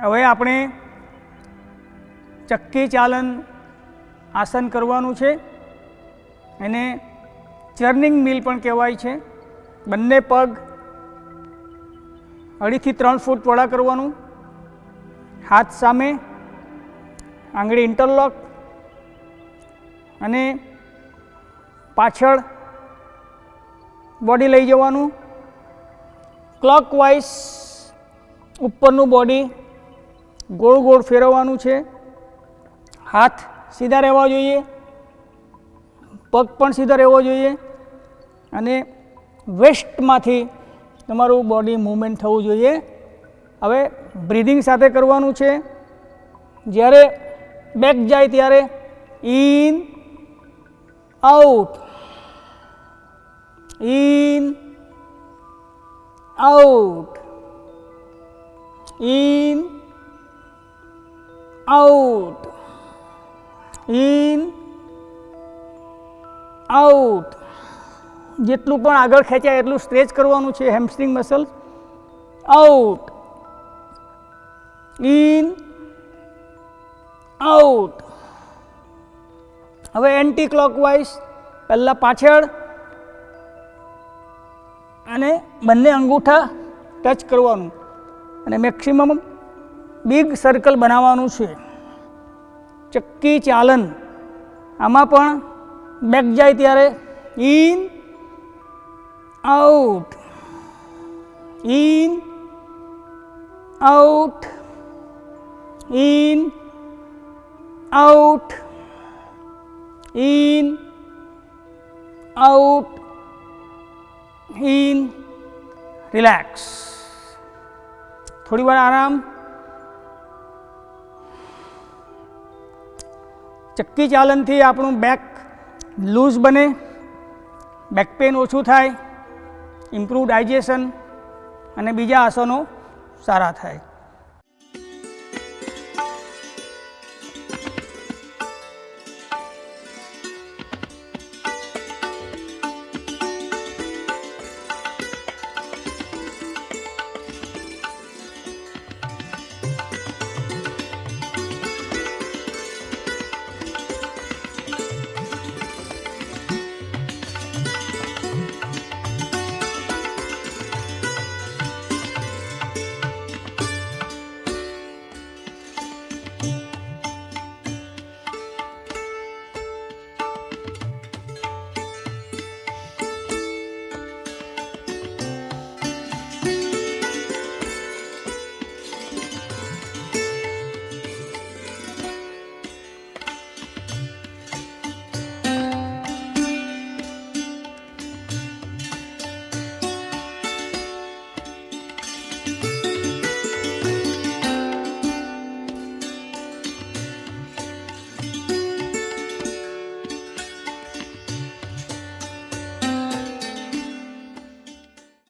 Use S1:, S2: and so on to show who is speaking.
S1: હવે આપણે ચક્કી ચાલન આસન કરવાનું છે. એને ચર્નિંગ મિલ પણ કહેવાય છે. બંને પગ 2.5 થી 3 ફૂટ પહોળા કરવાનું, હાથ સામે, આંગળી ઇન્ટરલોક અને પાછળ બોડી લઈ જવાનું. ક્લોકવાઇઝ ઉપરનું બોડી ગોળ ગોળ ફેરવવાનું છે. હાથ સીધા રહેવા જોઈએ, પગ પણ સીધા રહેવો જોઈએ અને વેસ્ટમાંથી તમારું બોડી મૂવમેન્ટ થવું જોઈએ. હવે બ્રીધિંગ સાથે કરવાનું છે. જ્યારે બેક જાય ત્યારે in out, in out, in out, in out. જેટલું પણ આગળ ખેંચાય એટલું સ્ટ્રેચ કરવાનું છે hamstring muscle. Out, in, out. હવે એન્ટી ક્લોકવાઇઝ, પહેલાં પાછળ અને બંને અંગૂઠા ટચ કરવાનું અને મેક્સિમમ બિગ સર્કલ બનાવવાનું છે. ચક્કી ચાલન આમાં પણ બેક જાય ત્યારે in out, in out, in out, in out, in. Relax. થોડી વાર આરામ. ચક્કી ચાલનથી આપણું બેક લૂઝ બને, બેક પેન ઓછું થાય, ઇમ્પ્રૂવ ડાયજેશન અને બીજા આસનો સારા થાય.